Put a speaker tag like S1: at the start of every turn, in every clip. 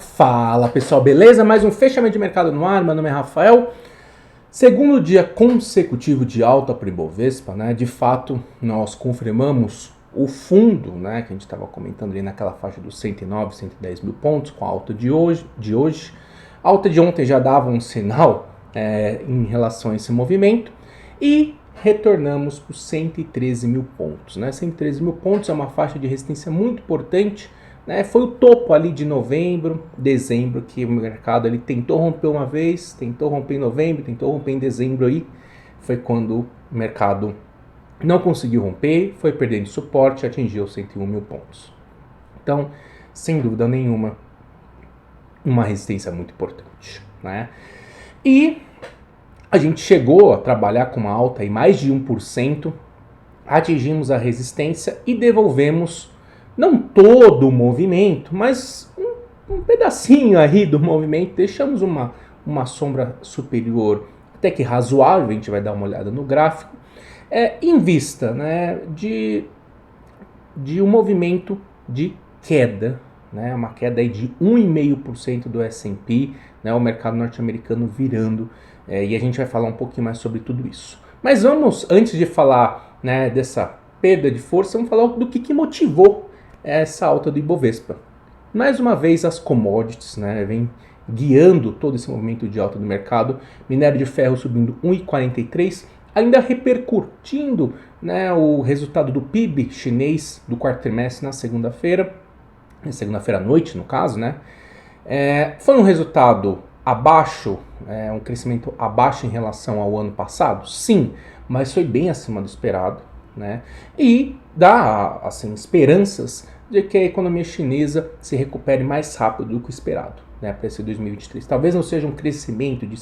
S1: Fala pessoal, beleza? Mais um fechamento de mercado no ar, meu nome é Rafael. Segundo dia consecutivo de alta para o Ibovespa, né? De fato, nós confirmamos o fundo, né? Que a gente estava comentando ali naquela faixa dos 109, 110 mil pontos com a alta de hoje. A alta de ontem já dava um sinal em relação a esse movimento e retornamos para os 113 mil pontos, né? 113 mil pontos é uma faixa de resistência muito importante. Foi o topo ali de novembro, dezembro, que o mercado ele tentou romper uma vez, tentou romper em novembro, tentou romper em dezembro aí. Foi quando o mercado não conseguiu romper, foi perdendo suporte e atingiu 101 mil pontos. Então, sem dúvida nenhuma, uma resistência muito importante, né? E a gente chegou a trabalhar com uma alta em mais de 1%, atingimos a resistência e devolvemos não todo o movimento, mas um pedacinho aí do movimento. Deixamos uma sombra superior até que razoável, a gente vai dar uma olhada no gráfico, em vista, né, de um movimento de queda, né, uma queda aí de 1,5% do S&P, né, o mercado norte-americano virando, e a gente vai falar um pouquinho mais sobre tudo isso. Mas vamos, antes de falar, né, dessa perda de força, vamos falar do que motivou essa alta do Ibovespa. Mais uma vez as commodities, né, vem guiando todo esse movimento de alta do mercado. Minério de ferro subindo 1,43, ainda repercutindo, né, o resultado do PIB chinês do quarto trimestre na segunda-feira à noite no caso, né. Foi um resultado abaixo, um crescimento abaixo em relação ao ano passado? Sim, mas foi bem acima do esperado, né? E dá assim, esperanças de que a economia chinesa se recupere mais rápido do que o esperado, né, para esse 2023. Talvez não seja um crescimento de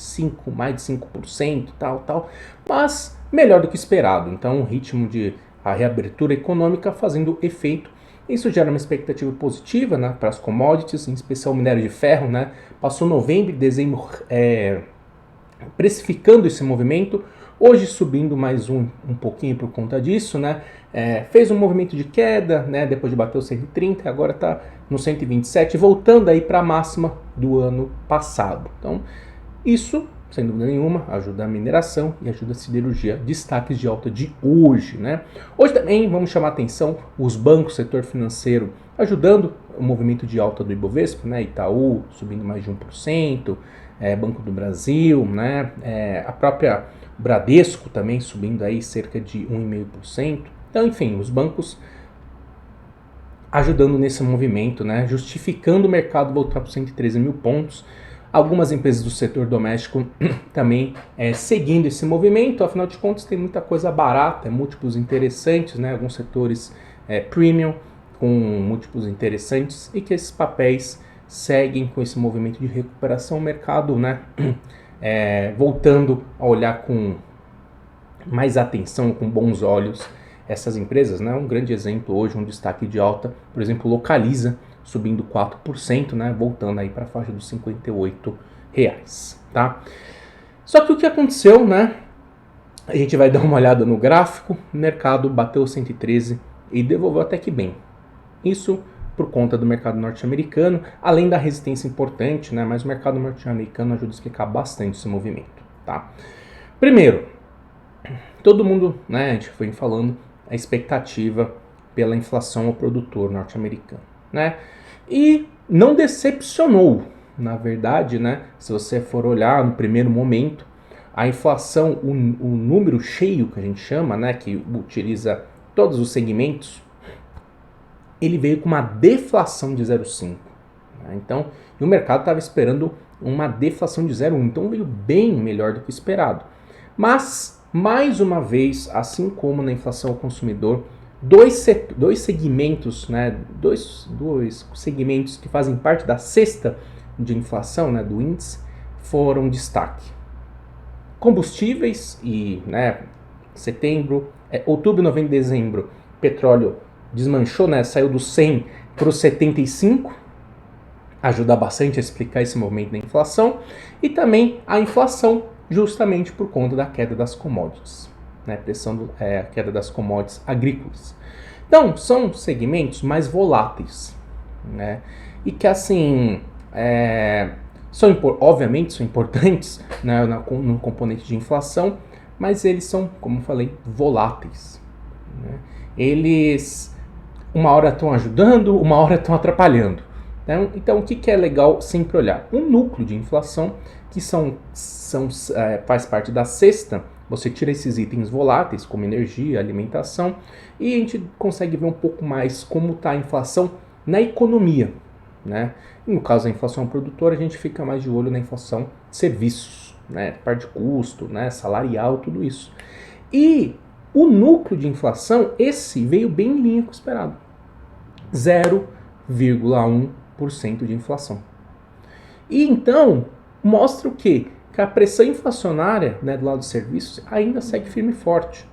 S1: mais de 5%, tal, mas melhor do que esperado. Então, um ritmo de a reabertura econômica fazendo efeito. Isso gera uma expectativa positiva, né, para as commodities, em especial o minério de ferro, né? Passou novembro e dezembro precificando esse movimento, hoje subindo mais um pouquinho por conta disso, né? Fez um movimento de queda, né, depois de bater o 130, agora está no 127, voltando aí para a máxima do ano passado. Então, isso, sem dúvida nenhuma, ajuda a mineração e ajuda a siderurgia. Destaques de alta de hoje, né? Hoje também vamos chamar a atenção os bancos, setor financeiro, ajudando o movimento de alta do Ibovespa, né? Itaú subindo mais de 1%, Banco do Brasil, né? A própria Bradesco também subindo aí cerca de 1,5%. Então, enfim, os bancos ajudando nesse movimento, né? Justificando o mercado voltar para 113 mil pontos. Algumas empresas do setor doméstico também seguindo esse movimento, afinal de contas tem muita coisa barata, múltiplos interessantes, né? Alguns setores premium com múltiplos interessantes e que esses papéis seguem com esse movimento de recuperação. O mercado, né, voltando a olhar com mais atenção, com bons olhos essas empresas, né? Um grande exemplo hoje, um destaque de alta, por exemplo, Localiza, subindo 4%, né, voltando aí para a faixa dos R$58, tá? Só que o que aconteceu, né? A gente vai dar uma olhada no gráfico, o mercado bateu 113 e devolveu até que bem. Isso por conta do mercado norte-americano, além da resistência importante, né? Mas o mercado norte-americano ajuda a explicar bastante esse movimento, tá? Primeiro, todo mundo, né, a gente foi falando a expectativa pela inflação ao produtor norte-americano, né? E não decepcionou, na verdade, né? Se você for olhar no primeiro momento, a inflação, o número cheio que a gente chama, né, que utiliza todos os segmentos, ele veio com uma deflação de 0,5. Né? Então, e o mercado estava esperando uma deflação de 0,1, então veio bem melhor do que esperado. Mas, mais uma vez, assim como na inflação ao consumidor, dois segmentos, né, dois segmentos que fazem parte da cesta de inflação, né, do índice, foram destaque. Combustíveis e, né, setembro, outubro, novembro e dezembro, petróleo desmanchou, né, saiu do 100 para os 75, ajuda bastante a explicar esse movimento da inflação, e também a inflação justamente por conta da queda das commodities, né, a queda das commodities agrícolas. Então, são segmentos mais voláteis, né, e que assim, obviamente são importantes, né, no componente de inflação, mas eles são, como eu falei, voláteis, né? Eles uma hora estão ajudando, uma hora estão atrapalhando. Então o que é legal sempre olhar? O núcleo de inflação, que faz parte da cesta, você tira esses itens voláteis, como energia, alimentação, e a gente consegue ver um pouco mais como está a inflação na economia, né? No caso da inflação produtora, a gente fica mais de olho na inflação de serviços, né? Parte de custo, né? Salarial, tudo isso. E o núcleo de inflação, esse veio bem em linha com o esperado. 0,1% de inflação. E então, mostra o quê? Que a pressão inflacionária, né, do lado dos serviços ainda segue firme e forte,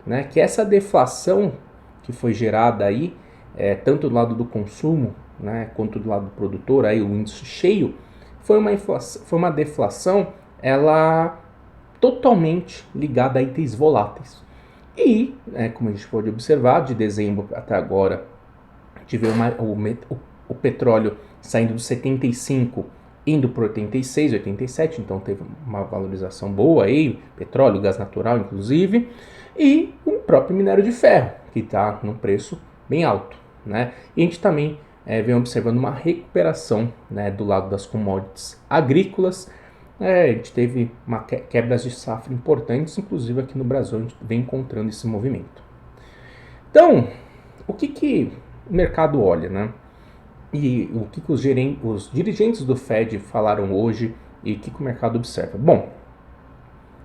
S1: né? Que essa deflação que foi gerada aí, tanto do lado do consumo, né, quanto do lado do produtor, aí o índice cheio, foi uma deflação ela totalmente ligada a itens voláteis. E, como a gente pode observar, de dezembro até agora, a gente vê o petróleo saindo dos 75 indo para 86, 87, então teve uma valorização boa aí, petróleo, gás natural inclusive, e o próprio minério de ferro, que está num preço bem alto, né? E a gente também vem observando uma recuperação, né, do lado das commodities agrícolas. A gente teve quebras de safra importantes, inclusive aqui no Brasil a gente vem encontrando esse movimento. Então, o que o mercado olha, né? E o que os dirigentes do Fed falaram hoje e o que o mercado observa? Bom,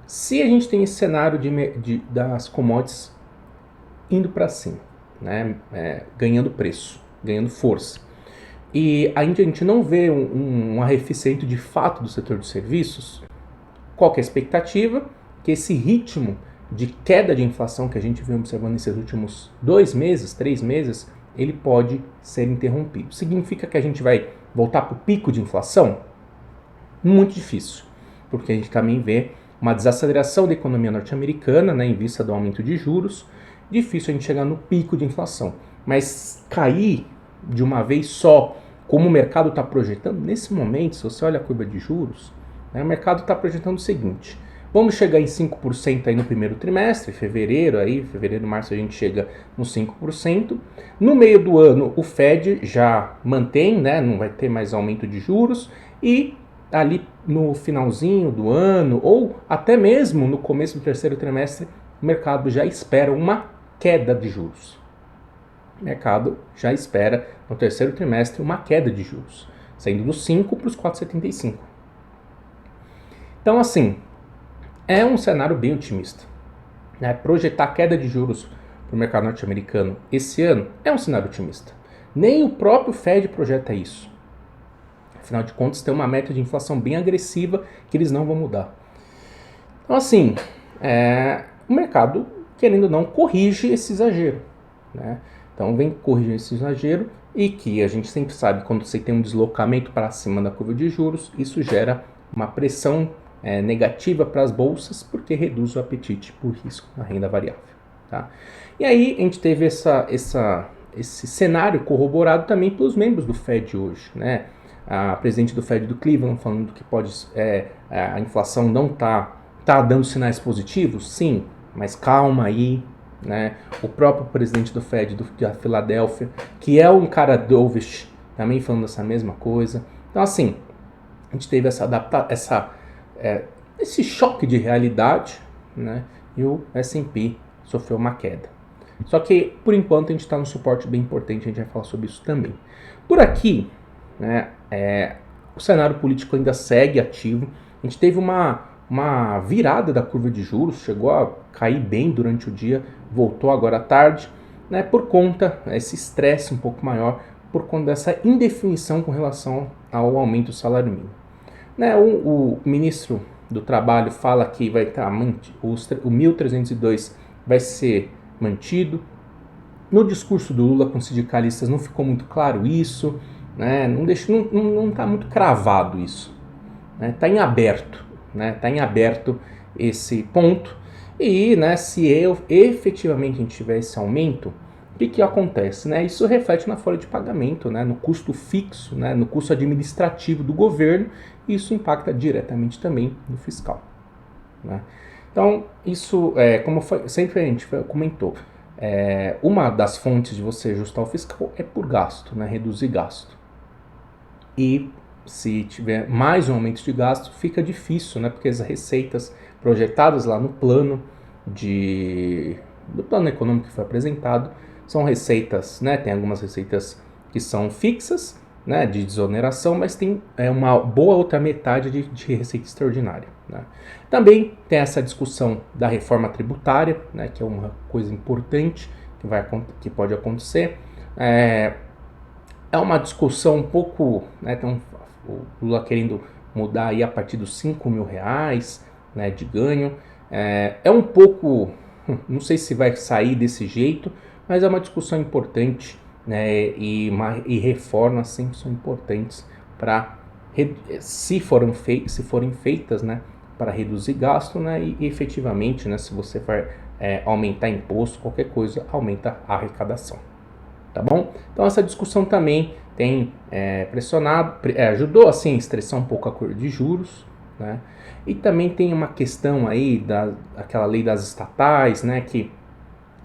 S1: se a gente tem esse cenário das commodities indo para cima, né, ganhando preço, ganhando força, e ainda a gente não vê um arrefecimento de fato do setor de serviços, qual que é a expectativa? Que esse ritmo de queda de inflação que a gente vem observando nesses últimos 2 meses, 3 meses, ele pode ser interrompido. Significa que a gente vai voltar para o pico de inflação? Muito difícil, porque a gente também vê uma desaceleração da economia norte-americana, né, em vista do aumento de juros. Difícil a gente chegar no pico de inflação, mas cair de uma vez só, como o mercado está projetando, nesse momento, se você olha a curva de juros, né, o mercado está projetando o seguinte: vamos chegar em 5% aí no primeiro trimestre, fevereiro, março a gente chega nos 5%. No meio do ano o Fed já mantém, né, não vai ter mais aumento de juros, e ali no finalzinho do ano, ou até mesmo no começo do terceiro trimestre, o mercado já espera uma queda de juros. O mercado já espera no terceiro trimestre uma queda de juros, saindo dos 5 para os 4,75. Então, assim, é um cenário bem otimista, né? Projetar queda de juros para o mercado norte-americano esse ano é um cenário otimista. Nem o próprio Fed projeta isso. Afinal de contas, tem uma meta de inflação bem agressiva que eles não vão mudar. Então, assim, o mercado, querendo ou não, corrige esse exagero, né? Então, vem corrigir esse exagero, e que a gente sempre sabe, quando você tem um deslocamento para cima da curva de juros, isso gera uma pressão negativa para as bolsas, porque reduz o apetite por risco na renda variável, tá? E aí a gente teve esse cenário corroborado também pelos membros do Fed hoje, né? A presidente do Fed do Cleveland falando que a inflação não tá dando sinais positivos, sim, mas calma aí, né? O próprio presidente do Fed da Filadélfia, que é um cara dovish, também falando essa mesma coisa. Então, assim, a gente teve esse choque de realidade, né? E o S&P sofreu uma queda. Só que, por enquanto, a gente está num suporte bem importante, a gente vai falar sobre isso também. Por aqui, né, o cenário político ainda segue ativo. A gente teve uma virada da curva de juros, chegou a cair bem durante o dia, voltou agora à tarde, né, por conta desse estresse um pouco maior, por conta dessa indefinição com relação ao aumento do salário mínimo. Né, o ministro do Trabalho fala que vai estar o 1.302 vai ser mantido. No discurso do Lula com sindicalistas não ficou muito claro isso, né? Não está muito cravado isso, né? Está em aberto, né? Está em aberto esse ponto. E, né, se efetivamente a gente tiver esse aumento, o que acontece? Né? Isso reflete na folha de pagamento, né? No custo fixo, né? No custo administrativo do governo, e isso impacta diretamente também no fiscal. Né? Então, isso, como sempre a gente comentou, uma das fontes de você ajustar o fiscal é por gasto, né? Reduzir gasto. E se tiver mais um aumento de gasto, fica difícil, né? Porque as receitas projetadas lá no plano do plano econômico que foi apresentado são receitas, né? Tem algumas receitas que são fixas, né? De desoneração, mas tem uma boa outra metade de receita extraordinária. Né? Também tem essa discussão da reforma tributária, né? Que é uma coisa importante que pode acontecer. É uma discussão um pouco, né, tem o Lula querendo mudar aí a partir dos R$5.000, né, de ganho. É um pouco, não sei se vai sair desse jeito, mas é uma discussão importante, né, e reformas sempre são importantes para, se forem feitas, né, para reduzir gasto, né, e efetivamente, né, se você vai aumentar imposto, qualquer coisa, aumenta a arrecadação. Tá bom? Então essa discussão também tem ajudou assim a estressar um pouco a curva de juros, né? E também tem uma questão aí daquela lei das estatais, né? Que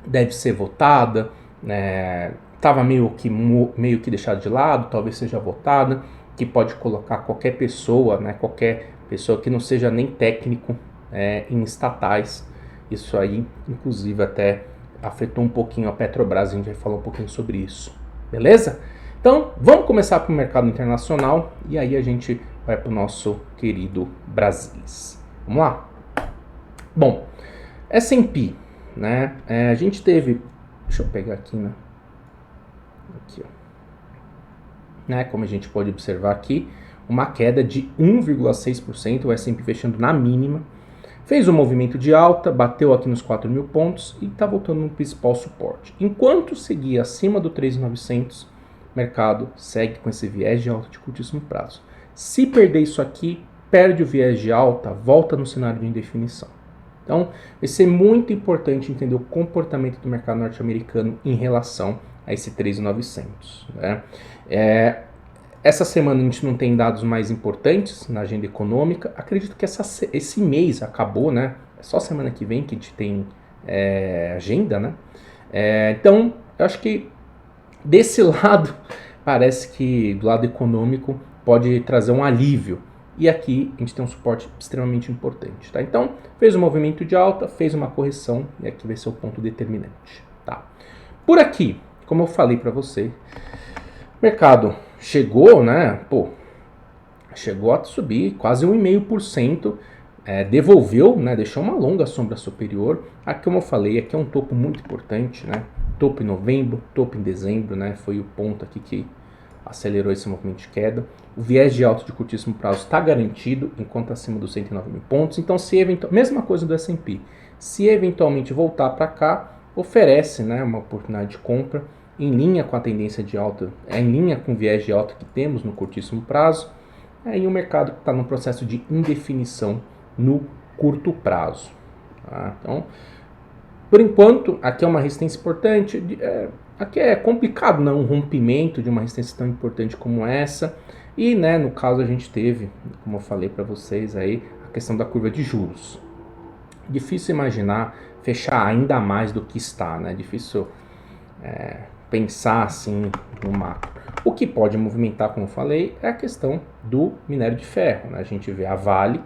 S1: deve ser votada, né? Tava meio que deixado de lado, talvez seja votada, que pode colocar qualquer pessoa, né? Qualquer pessoa que não seja nem técnico em estatais. Isso aí, inclusive, até afetou um pouquinho a Petrobras, a gente vai falar um pouquinho sobre isso, beleza? Então, vamos começar para o mercado internacional e aí a gente vai para o nosso querido Brasilis. Vamos lá? Bom, S&P, né? A gente teve, deixa eu pegar aqui, né? Aqui, ó. Né? Como a gente pode observar aqui, uma queda de 1,6%, o S&P fechando na mínima. Fez um movimento de alta, bateu aqui nos 4.000 pontos e está voltando no principal suporte. Enquanto seguir acima do 3.900, o mercado segue com esse viés de alta de curtíssimo prazo. Se perder isso aqui, perde o viés de alta, volta no cenário de indefinição. Então, vai ser muito importante entender o comportamento do mercado norte-americano em relação a esse 3.900. Né? Essa semana a gente não tem dados mais importantes na agenda econômica. Acredito que esse mês acabou, né? É só semana que vem que a gente tem agenda, né? Então, eu acho que desse lado, parece que do lado econômico pode trazer um alívio. E aqui a gente tem um suporte extremamente importante, tá? Então, fez um movimento de alta, fez uma correção e aqui vai ser o ponto determinante, tá? Por aqui, como eu falei para você, mercado chegou, né? Chegou a subir quase 1,5%, devolveu, né? Deixou uma longa sombra superior. Aqui, como eu falei, aqui é um topo muito importante, né? Topo em novembro, topo em dezembro, né? Foi o ponto aqui que acelerou esse movimento de queda. O viés de alta de curtíssimo prazo está garantido, enquanto acima dos 109.000 pontos. Então, mesma coisa do S&P. Se eventualmente voltar para cá, oferece, né, uma oportunidade de compra em linha com a tendência de alta, em linha com o viés de alta que temos no curtíssimo prazo, e o mercado está num processo de indefinição no curto prazo. Tá? Então, por enquanto, aqui é uma resistência importante, aqui é complicado, né, um rompimento de uma resistência tão importante como essa, e né, no caso a gente teve, como eu falei para vocês aí, a questão da curva de juros. Difícil imaginar fechar ainda mais do que está, né, difícil pensar assim no macro. O que pode movimentar, como eu falei, é a questão do minério de ferro. Né? A gente vê a Vale,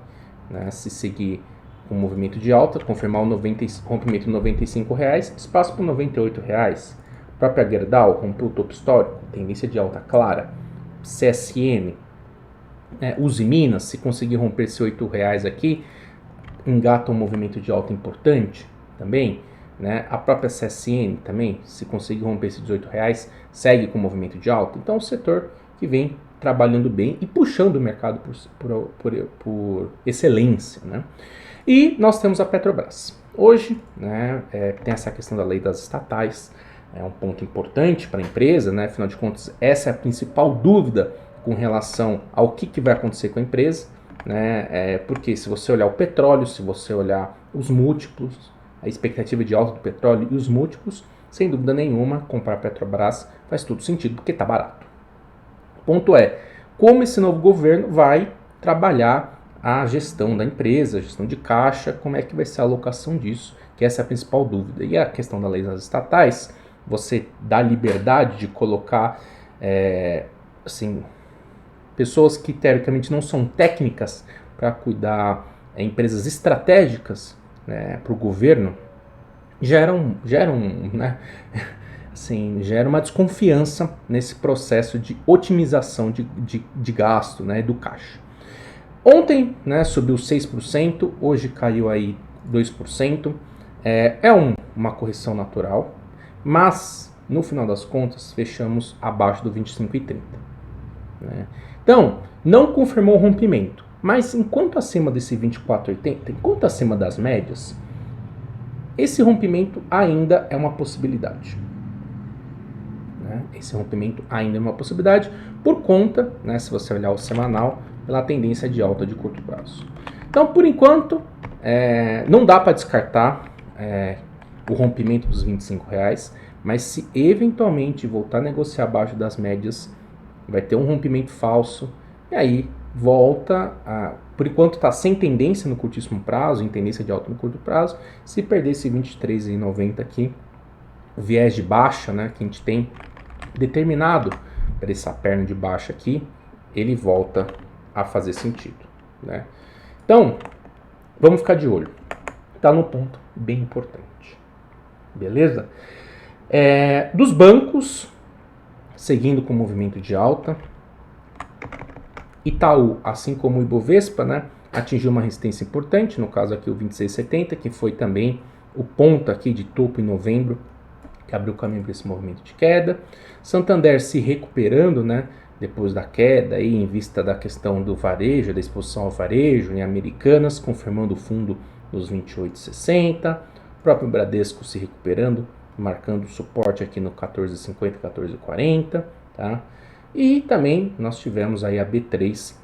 S1: né, se seguir com um movimento de alta, confirmar o rompimento de R$95, espaço para R$98. A própria Gerdau rompeu o topo histórico, tendência de alta clara. CSN, Uzi Minas, se conseguir romper esse R$8 aqui, engata um movimento de alta importante também. Né? A própria CSN também, se conseguir romper esses R$18, segue com movimento de alta. Então, o setor que vem trabalhando bem e puxando o mercado por excelência. Né? E nós temos a Petrobras. Hoje, né, tem essa questão da lei das estatais, é um ponto importante para a empresa, né? Afinal de contas, essa é a principal dúvida com relação ao que vai acontecer com a empresa. Né? Porque se você olhar o petróleo, se você olhar os múltiplos, a expectativa de alta do petróleo e os múltiplos, sem dúvida nenhuma, comprar Petrobras faz todo sentido porque está barato. O ponto é, como esse novo governo vai trabalhar a gestão da empresa, a gestão de caixa, como é que vai ser a alocação disso, que essa é a principal dúvida. E a questão da lei das estatais, você dá liberdade de colocar, assim, pessoas que teoricamente não são técnicas para cuidar empresas estratégicas, né, para o governo, geram né, assim, gera uma desconfiança nesse processo de otimização de gasto, né, do caixa. Ontem, né, subiu 6%, hoje caiu aí 2%, uma correção natural, mas no final das contas fechamos abaixo do 25,30. Né? Então, não confirmou o rompimento, mas enquanto acima desse 24,80, enquanto acima das médias, esse rompimento ainda é uma possibilidade. Né? Esse rompimento ainda é uma possibilidade por conta, né, se você olhar o semanal, pela tendência de alta de curto prazo. Então, por enquanto, não dá para descartar o rompimento dos R$25, mas se eventualmente voltar a negociar abaixo das médias, vai ter um rompimento falso, e aí volta a... Por enquanto está sem tendência no curtíssimo prazo, em tendência de alta no curto prazo. Se perder esse 23,90 aqui, o viés de baixa, né, que a gente tem determinado para essa perna de baixa aqui, ele volta a fazer sentido. Né? Então, vamos ficar de olho. Está no ponto bem importante. Beleza? Dos bancos, seguindo com o movimento de alta, Itaú, assim como o Ibovespa, né, atingiu uma resistência importante, no caso aqui o 26,70, que foi também o ponto aqui de topo em novembro, que abriu o caminho para esse movimento de queda. Santander se recuperando, né, depois da queda, aí, em vista da questão do varejo, da exposição ao varejo em Americanas, confirmando o fundo nos 28,60. O próprio Bradesco se recuperando, marcando suporte aqui no 14,50, 14,40, tá? E também nós tivemos aí a B3,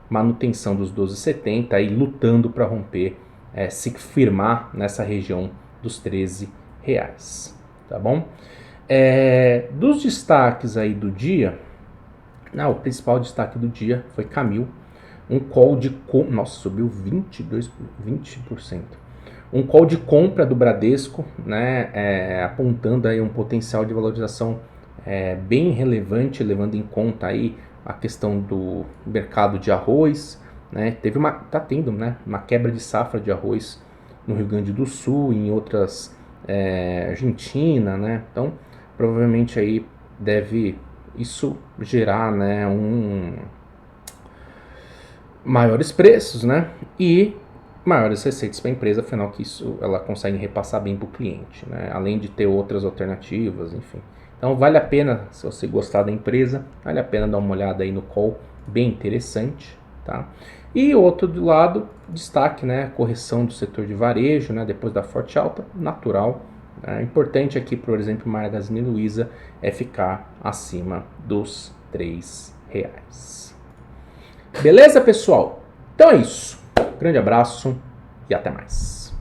S1: manutenção dos 12,70, aí lutando para romper, se firmar nessa região dos R$13, tá bom? Dos destaques aí do dia, o principal destaque do dia foi Camil, um call de compra, nossa, subiu 20%. Um call de compra do Bradesco, né, apontando aí um potencial de valorização bem relevante, levando em conta aí a questão do mercado de arroz, né? Tá tendo, né, uma quebra de safra de arroz no Rio Grande do Sul, em outras, Argentina, né? Então, provavelmente aí deve isso gerar, né, maiores preços, né? E maiores receitas para a empresa, afinal que isso ela consegue repassar bem para o cliente, né? Além de ter outras alternativas, enfim. Então vale a pena, se você gostar da empresa, vale a pena dar uma olhada aí no call, bem interessante, tá? E outro do lado, destaque, né, correção do setor de varejo, né, depois da forte alta, natural. Importante aqui, por exemplo, Magazine Luiza é ficar acima dos R$3. Beleza, pessoal? Então é isso. Grande abraço e até mais.